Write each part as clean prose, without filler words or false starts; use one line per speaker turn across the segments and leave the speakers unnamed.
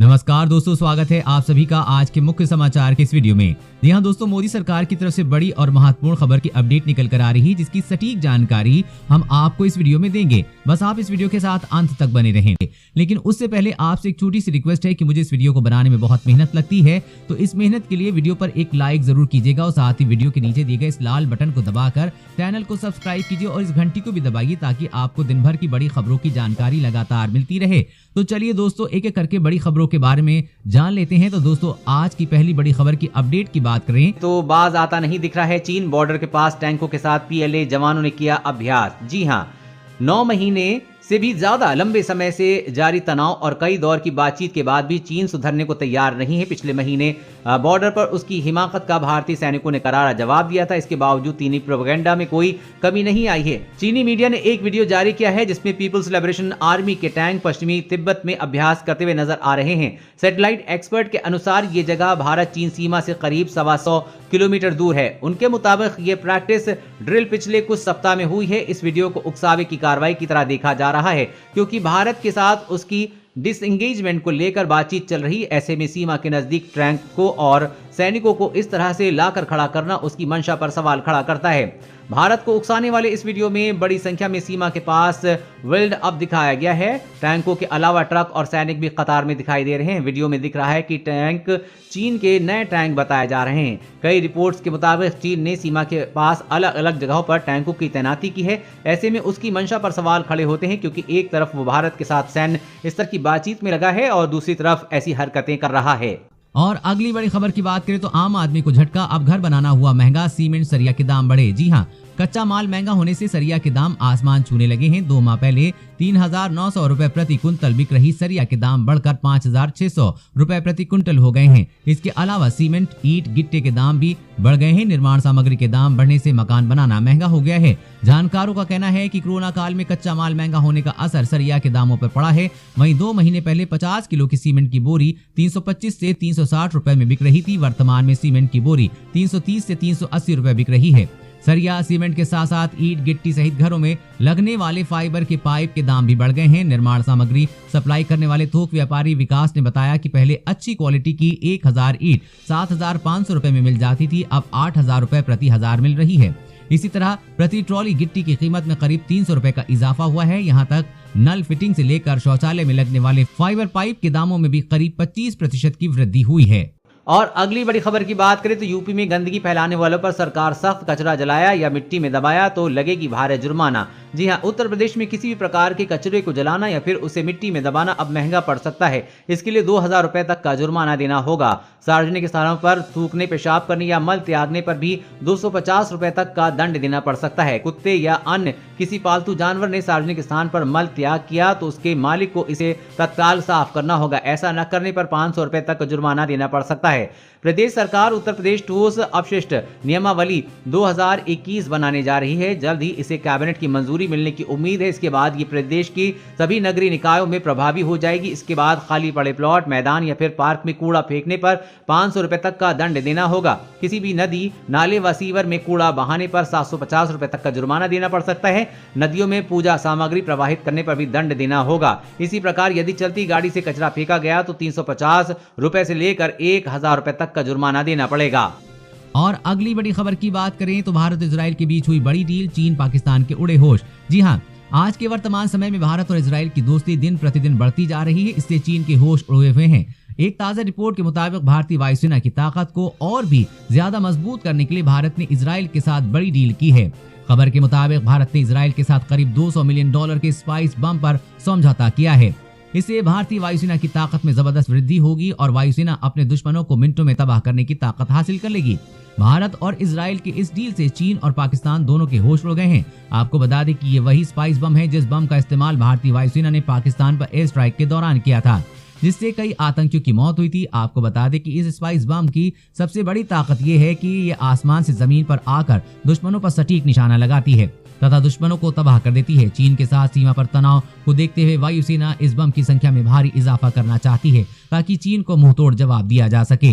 नमस्कार दोस्तों, स्वागत है आप सभी का आज के मुख्य समाचार के इस वीडियो में। जी हाँ दोस्तों, मोदी सरकार की तरफ से बड़ी और महत्वपूर्ण खबर की अपडेट निकल कर आ रही है, जिसकी सटीक जानकारी हम आपको इस वीडियो में देंगे। बस आप इस वीडियो के साथ अंत तक बने रहेंगे। लेकिन उससे पहले आपसे एक छोटी सी रिक्वेस्ट है कि मुझे इस वीडियो को बनाने में बहुत मेहनत लगती है, तो इस मेहनत के लिए वीडियो पर एक लाइक जरूर कीजिएगा और साथ ही वीडियो के नीचे दिए गए इस लाल बटन को दबाकर चैनल को सब्सक्राइब कीजिए और इस घंटी को भी दबाइए ताकि आपको दिन भर की बड़ी खबरों की जानकारी लगातार मिलती रहे। तो चलिए दोस्तों, एक एक करके बड़ी खबरों के बारे में जान लेते हैं। तो दोस्तों, आज की पहली बड़ी खबर की अपडेट की बात करें
तो बाज आता नहीं दिख रहा है। चीन बॉर्डर के पास टैंकों के साथ पीएलए जवानों ने किया अभ्यास। जी हां, 9 महीने से भी ज्यादा लंबे समय से जारी तनाव और कई दौर की बातचीत के बाद भी चीन सुधरने को तैयार नहीं है। पिछले महीने बॉर्डर पर उसकी हिमाकत का भारतीय सैनिकों ने करारा जवाब दिया था। इसके बावजूद चीनी प्रोपेगेंडा में कोई कमी नहीं आई है। चीनी मीडिया ने एक वीडियो जारी किया है जिसमें पीपुल्स लिबरेशन आर्मी के टैंक पश्चिमी तिब्बत में अभ्यास करते हुए नजर आ रहे हैं। सैटेलाइट एक्सपर्ट के अनुसार ये जगह भारत चीन सीमा से करीब 125 किलोमीटर दूर है। उनके मुताबिक ये प्रैक्टिस ड्रिल पिछले कुछ सप्ताह में हुई है। इस वीडियो को उकसावे की कार्रवाई की तरह देखा जा रहा है क्योंकि भारत के साथ उसकी डिसएंगेजमेंट को लेकर बातचीत चल रही। ऐसे में सीमा के नजदीक टैंक को और सैनिकों को इस तरह से लाकर खड़ा करना उसकी मंशा पर सवाल खड़ा करता है। भारत को उकसाने वाले इस वीडियो में बड़ी संख्या में सीमा के पास बिल्ड अप दिखाया गया है। टैंकों के अलावा ट्रक और सैनिक भी कतार में दिखाई दे रहे हैं। वीडियो में दिख रहा है कि टैंक चीन के नए टैंक बताए जा रहे हैं। कई रिपोर्ट्स के मुताबिक चीन ने सीमा के पास अलग अलग जगहों पर टैंकों की तैनाती की है। ऐसे में उसकी मंशा पर सवाल खड़े होते हैं क्योंकि एक तरफ वो भारत के साथ सैन्य स्तर की बातचीत में लगा है और दूसरी तरफ ऐसी हरकतें कर रहा है।
और अगली बड़ी खबर की बात करें तो आम आदमी को झटका, अब घर बनाना हुआ महंगा, सीमेंट सरिया के दाम बढ़े। जी हाँ, कच्चा माल महंगा होने से सरिया के दाम आसमान छूने लगे हैं। 2 माह पहले 3,900 रुपए प्रति कुंतल बिक रही सरिया के दाम बढ़कर 5,600 रुपए प्रति कुंतल हो गए हैं। इसके अलावा सीमेंट, ईंट, गिट्टे के दाम भी बढ़ गए हैं। निर्माण सामग्री के दाम बढ़ने से मकान बनाना महंगा हो गया है। जानकारों का कहना है कि कोरोना काल में कच्चा माल महंगा होने का असर सरिया के दामों पर पड़ा है। वहीं 2 महीने पहले 50 किलो की सीमेंट की बोरी 325 से 360 रुपए में बिक रही थी। वर्तमान में सीमेंट की बोरी 330 से 380 रुपए बिक रही है। सरिया, सीमेंट के साथ साथ ईंट, गिट्टी सहित घरों में लगने वाले फाइबर के पाइप के दाम भी बढ़ गए हैं। निर्माण सामग्री सप्लाई करने वाले थोक व्यापारी विकास ने बताया कि पहले अच्छी क्वालिटी की 1000 ईंट 7,500 रुपए में मिल जाती थी, अब 8,000 रुपए प्रति 1000 मिल रही है। इसी तरह प्रति ट्रॉली गिट्टी की कीमत में करीब 300 रुपए का इजाफा हुआ है। यहाँ तक नल फिटिंग से लेकर शौचालय में लगने वाले फाइबर पाइप के दामों में भी करीब 25% की वृद्धि हुई है।
और अगली बड़ी खबर की बात करें तो यूपी में गंदगी फैलाने वालों पर सरकार सख्त, कचरा जलाया या मिट्टी में दबाया तो लगेगी भारी जुर्माना। जी हां, उत्तर प्रदेश में किसी भी प्रकार के कचरे को जलाना या फिर उसे मिट्टी में दबाना अब महंगा पड़ सकता है। इसके लिए 2,000 रुपए तक का जुर्माना देना होगा। सार्वजनिक स्थानों पर थूकने, पेशाब करने या मल त्यागने पर भी 250 रुपए तक का दंड देना पड़ सकता है। कुत्ते या अन्य किसी पालतू जानवर ने सार्वजनिक स्थान पर मल त्याग किया तो उसके मालिक को इसे तत्काल साफ करना होगा। ऐसा न करने पर 500 रुपए तक जुर्माना देना पड़ सकता है। प्रदेश सरकार उत्तर प्रदेश ठोस अपशिष्ट नियमावली 2021 बनाने जा रही है। जल्द ही इसे कैबिनेट की मंजूरी मिलने की उम्मीद है। इसके बाद ये प्रदेश की सभी नगरीय निकायों में प्रभावी हो जाएगी। इसके बाद खाली पड़े प्लॉट, मैदान या फिर पार्क में कूड़ा फेंकने पर 500 रुपए तक का दंड देना होगा। किसी भी नदी, नाले व सीवर में कूड़ा बहाने पर 750 रुपए तक का जुर्माना देना पड़ सकता है। नदियों में पूजा सामग्री प्रवाहित करने पर भी दंड देना होगा। इसी प्रकार यदि चलती गाड़ी से कचरा फेंका गया तो 350 रुपए से लेकर 1,000 रुपए तक का जुर्माना देना पड़ेगा।
और अगली बड़ी खबर की बात करें तो भारत और इजराइल के बीच हुई बड़ी डील, चीन पाकिस्तान के उड़े होश। जी हां, आज के वर्तमान समय में भारत और इजराइल की दोस्ती दिन प्रतिदिन बढ़ती जा रही है। इससे चीन के होश उड़े हुए हैं। एक ताजा रिपोर्ट के मुताबिक भारतीय वायुसेना की ताकत को और भी ज्यादा मजबूत करने के लिए भारत ने इजराइल के साथ बड़ी डील की है। खबर के मुताबिक भारत ने इजराइल के साथ करीब $200 मिलियन के स्पाइस बम पर समझौता किया है। इससे भारतीय वायुसेना की ताकत में जबरदस्त वृद्धि होगी और वायुसेना अपने दुश्मनों को मिनटों में तबाह करने की ताकत हासिल कर लेगी। भारत और इजराइल की इस डील से चीन और पाकिस्तान दोनों के होश उड़ गए हैं। आपको बता दें कि ये वही स्पाइस बम है जिस बम का इस्तेमाल भारतीय वायुसेना ने पाकिस्तान पर एयर स्ट्राइक के दौरान किया था, जिससे कई आतंकियों की मौत हुई थी। आपको बता दें कि इस स्पाइस बम की सबसे बड़ी ताकत ये है कि ये आसमान से जमीन पर आकर दुश्मनों पर सटीक निशाना लगाती है तथा दुश्मनों को तबाह कर देती है। चीन के साथ सीमा पर तनाव को देखते हुए वायुसेना इस बम की संख्या में भारी इजाफा करना चाहती है ताकि चीन को मुंहतोड़ जवाब दिया जा सके।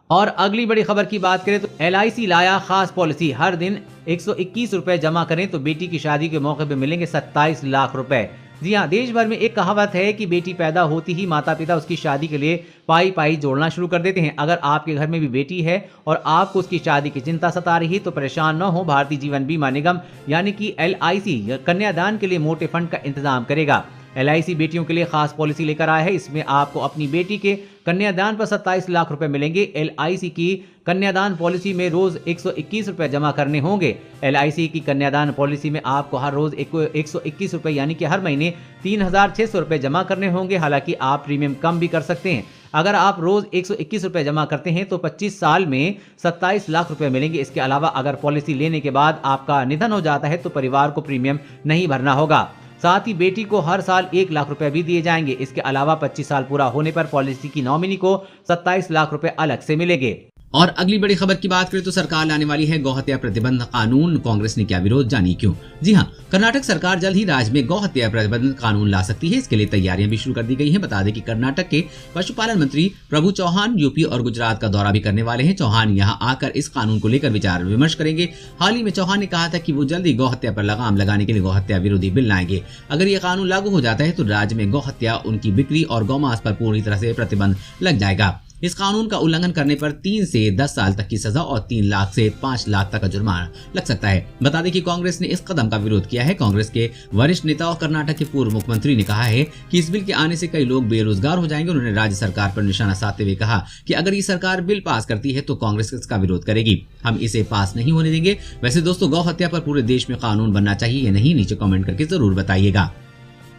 और अगली बड़ी खबर की बात करें तो LIC लाया खास पॉलिसी, हर दिन 121 रुपए जमा करें तो बेटी की शादी के मौके पे मिलेंगे 27 लाख रुपए। जी हाँ, देश भर में एक कहावत है कि बेटी पैदा होती ही माता पिता उसकी शादी के लिए पाई पाई जोड़ना शुरू कर देते हैं। अगर आपके घर में भी बेटी है और आपको उसकी शादी की चिंता सता रही है तो परेशान न हो, भारतीय जीवन बीमा निगम यानी कि LIC कन्यादान के लिए मोटे फंड का इंतजाम करेगा। LIC बेटियों के लिए खास पॉलिसी लेकर आया है। इसमें आपको अपनी बेटी के कन्यादान पर 27 लाख रुपए मिलेंगे। LIC की कन्यादान पॉलिसी में रोज 121 रुपए जमा करने होंगे। LIC की कन्यादान पॉलिसी में आपको हर रोज 121 रुपए यानी कि हर महीने 3,600 रुपए जमा करने होंगे। हालांकि आप प्रीमियम कम भी कर सकते हैं। अगर आप रोज 121 रुपए जमा करते हैं तो 25 साल में 27 लाख रुपए मिलेंगे। इसके अलावा अगर पॉलिसी लेने के बाद आपका निधन हो जाता है तो परिवार को प्रीमियम नहीं भरना होगा। साथ ही बेटी को हर साल 1 लाख रुपए भी दिए जाएंगे। इसके अलावा 25 साल पूरा होने पर पॉलिसी की नॉमिनी को 27 लाख रुपए अलग से मिलेंगे।
और अगली बड़ी खबर की बात करें तो सरकार लाने वाली है गौहत्या प्रतिबंध कानून। कांग्रेस ने किया विरोध, जानिए क्यों। जी हां, कर्नाटक सरकार जल्द ही राज्य में गौहत्या प्रतिबंध कानून ला सकती है। इसके लिए तैयारियां भी शुरू कर दी गई हैं। बता दें कि कर्नाटक के पशुपालन मंत्री प्रभु चौहान यूपी और गुजरात का दौरा भी करने वाले हैं। चौहान यहां आकर इस कानून को लेकर विचार विमर्श करेंगे। हाल ही में चौहान ने कहा था कि वो जल्दी गौहत्या पर लगाम लगाने के लिए गौहत्या विरोधी बिल लाएंगे। अगर ये कानून लागू हो जाता है तो राज्य में गौहत्या, उनकी बिक्री और गौमांस पर पूरी तरह से प्रतिबंध लग जाएगा। इस कानून का उल्लंघन करने पर 3 से 10 साल तक की सजा और 3 लाख से 5 लाख तक का जुर्माना लग सकता है। बता दें कि कांग्रेस ने इस कदम का विरोध किया है। कांग्रेस के वरिष्ठ नेता और कर्नाटक के पूर्व मुख्यमंत्री ने कहा है कि इस बिल के आने से कई लोग बेरोजगार हो जाएंगे। उन्होंने राज्य सरकार पर निशाना साधते हुए कहा कि अगर ये सरकार बिल पास करती है तो कांग्रेस इसका विरोध करेगी। हम इसे पास नहीं होने देंगे। वैसे दोस्तों, गौ हत्या पर पूरे देश में कानून बनना चाहिए या नहीं, नीचे कमेंट करके जरूर बताइएगा।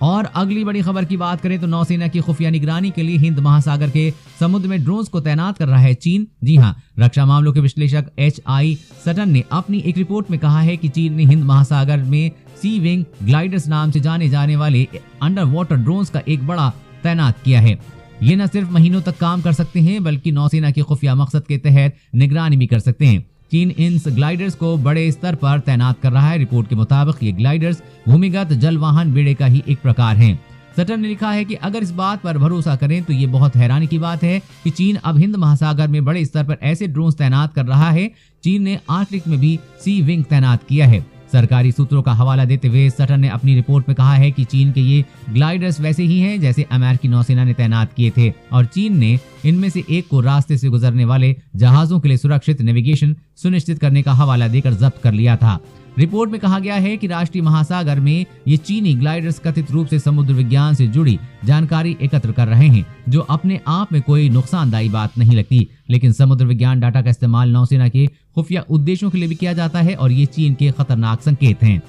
और अगली बड़ी खबर की बात करें तो नौसेना की खुफिया निगरानी के लिए हिंद महासागर के समुद्र में ड्रोन्स को तैनात कर रहा है चीन। जी हां, रक्षा मामलों के विश्लेषक HI सटन ने अपनी एक रिपोर्ट में कहा है कि चीन ने हिंद महासागर में सी विंग ग्लाइडर्स नाम से जाने जाने वाले अंडर वाटर ड्रोन्स का एक बड़ा तैनात किया है। ये न सिर्फ महीनों तक काम कर सकते हैं बल्कि नौसेना के खुफिया मकसद के तहत निगरानी भी कर सकते हैं। चीन इन ग्लाइडर्स को बड़े स्तर पर तैनात कर रहा है। रिपोर्ट के मुताबिक ये ग्लाइडर्स भूमिगत जल वाहन बेड़े का ही एक प्रकार हैं। सटन ने लिखा है कि अगर इस बात पर भरोसा करें तो ये बहुत हैरानी की बात है कि चीन अब हिंद महासागर में बड़े स्तर पर ऐसे ड्रोन तैनात कर रहा है। चीन ने आर्कटिक में भी सी विंग तैनात किया है। सरकारी सूत्रों का हवाला देते हुए सटन ने अपनी रिपोर्ट में कहा है कि चीन के ये ग्लाइडर्स वैसे ही हैं जैसे अमेरिकी नौसेना ने तैनात किए थे और चीन ने इनमें से एक को रास्ते से गुजरने वाले जहाजों के लिए सुरक्षित नेविगेशन सुनिश्चित करने का हवाला देकर जब्त कर लिया था। रिपोर्ट में कहा गया है कि राष्ट्रीय महासागर में ये चीनी ग्लाइडर्स कथित रूप से समुद्र विज्ञान से जुड़ी जानकारी एकत्र कर रहे हैं, जो अपने आप में कोई नुकसानदायी बात नहीं लगती। लेकिन समुद्र विज्ञान डाटा का इस्तेमाल नौसेना के खुफिया उद्देश्यों के लिए भी किया जाता है और ये चीन के खतरनाक संकेत हैं।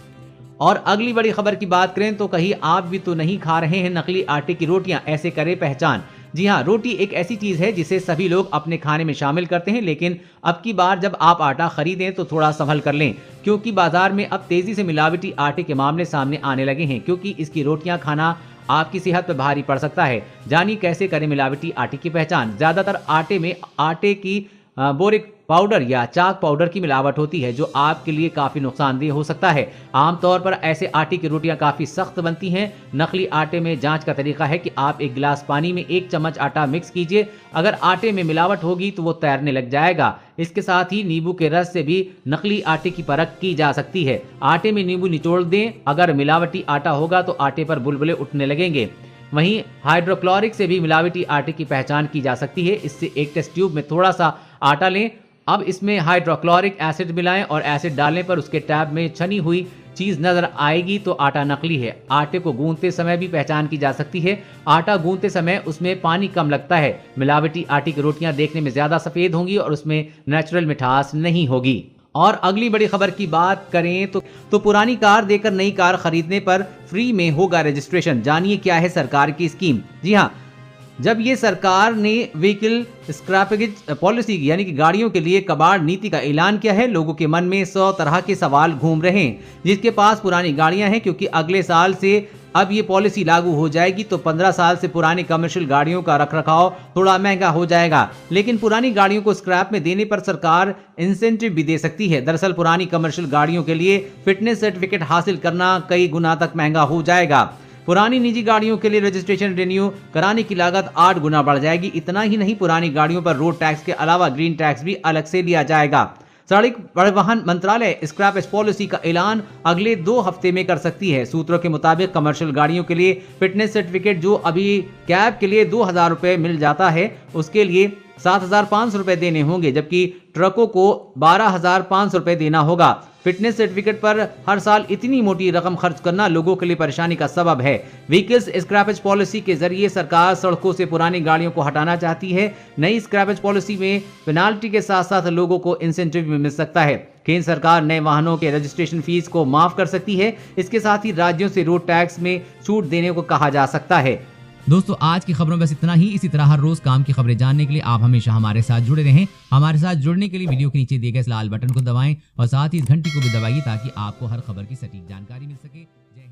और अगली बड़ी खबर की बात करें तो कहीं आप भी तो नहीं खा रहे हैं नकली आटे की रोटियां, ऐसे करें पहचान। जी हाँ, रोटी एक ऐसी चीज है जिसे सभी लोग अपने खाने में शामिल करते हैं, लेकिन अब की बार जब आप आटा खरीदें तो थोड़ा संभल कर लें, क्योंकि बाजार में अब तेजी से मिलावटी आटे के मामले सामने आने लगे हैं। क्योंकि इसकी रोटियां खाना आपकी सेहत पर भारी पड़ सकता है। जानिए कैसे करें मिलावटी आटे की पहचान। ज्यादातर आटे में आटे की बोरिक पाउडर या चाक पाउडर की मिलावट होती है, जो आपके लिए काफी नुकसानदेह हो सकता है। आमतौर पर ऐसे आटे की रोटियां काफी सख्त बनती हैं। नकली आटे में जांच का तरीका है कि आप 1 गिलास पानी में 1 चम्मच आटा मिक्स कीजिए। अगर आटे में मिलावट होगी तो वो तैरने लग जाएगा। इसके साथ ही नींबू के रस से भी नकली आटे की परख की जा सकती है। आटे में नींबू निचोड़ दें। अगर मिलावटी आटा होगा तो आटे पर बुलबुले उठने लगेंगे। वहीं हाइड्रोक्लोरिक से भी मिलावटी आटे की पहचान की जा सकती है। इससे एक टेस्ट ट्यूब में थोड़ा सा आटा लें। अब इसमें हाइड्रोक्लोरिक एसिड मिलाएं और एसिड डालने पर उसके टैब में छनी हुई चीज नजर आएगी तो आटा नकली है। आटे को गूंथते समय भी पहचान की जा सकती है। आटा गूंथते समय उसमें पानी कम लगता है। मिलावटी आटे की रोटियां देखने में ज्यादा सफेद होंगी और उसमें नेचुरल मिठास नहीं होगी। और अगली बड़ी खबर की बात करें तो पुरानी कार देकर नई कार खरीदने पर फ्री में होगा रजिस्ट्रेशन। जानिए क्या है सरकार की स्कीम। जी हाँ, जब ये सरकार ने व्हीकल स्क्रैपेज पॉलिसी यानी कि गाड़ियों के लिए कबाड़ नीति का ऐलान किया है, लोगों के मन में 100 तरह के सवाल घूम रहे हैं। जिसके पास पुरानी गाड़ियां हैं, क्योंकि अगले साल से अब ये पॉलिसी लागू हो जाएगी तो 15 साल से पुरानी कमर्शियल गाड़ियों का रखरखाव थोड़ा महंगा हो जाएगा। लेकिन पुरानी गाड़ियों को स्क्रैप में देने पर सरकार इंसेंटिव भी दे सकती है। दरअसल पुरानी कमर्शियल गाड़ियों के लिए फिटनेस सर्टिफिकेट हासिल करना कई गुना तक महंगा हो जाएगा। पुरानी निजी गाड़ियों के लिए रजिस्ट्रेशन रिन्यू कराने की लागत 8 गुना बढ़ जाएगी। इतना ही नहीं, पुरानी गाड़ियों पर रोड टैक्स के अलावा ग्रीन टैक्स भी अलग से लिया जाएगा। सड़क परिवहन मंत्रालय स्क्रैपेज पॉलिसी का ऐलान अगले 2 हफ्ते में कर सकती है। सूत्रों के मुताबिक कमर्शियल गाड़ियों के लिए फिटनेस सर्टिफिकेट जो अभी कैब के लिए 2,000 रुपए मिल जाता है, उसके लिए 7,500 रुपए देने होंगे, जबकि ट्रकों को 12,500 रुपए देना होगा। फिटनेस सर्टिफिकेट पर हर साल इतनी मोटी रकम खर्च करना लोगों के लिए परेशानी का सबब है। व्हीकल्स स्क्रैपेज पॉलिसी के जरिए सरकार सड़कों से पुरानी गाड़ियों को हटाना चाहती है। नई स्क्रैपेज पॉलिसी में पेनाल्टी के साथ साथ लोगों को इंसेंटिव भी मिल सकता है। केंद्र सरकार नए वाहनों के रजिस्ट्रेशन फीस को माफ कर सकती है। इसके साथ ही राज्यों से रोड टैक्स में छूट देने को कहा जा सकता है।
दोस्तों, आज की खबरों में बस इतना ही। इसी तरह हर रोज काम की खबरें जानने के लिए आप हमेशा हमारे साथ जुड़े रहें। हमारे साथ जुड़ने के लिए वीडियो के नीचे दिए गए इस लाल बटन को दबाएं और साथ ही इस घंटी को भी दबाइए ताकि आपको हर खबर की सटीक जानकारी मिल सके। जय हिंद।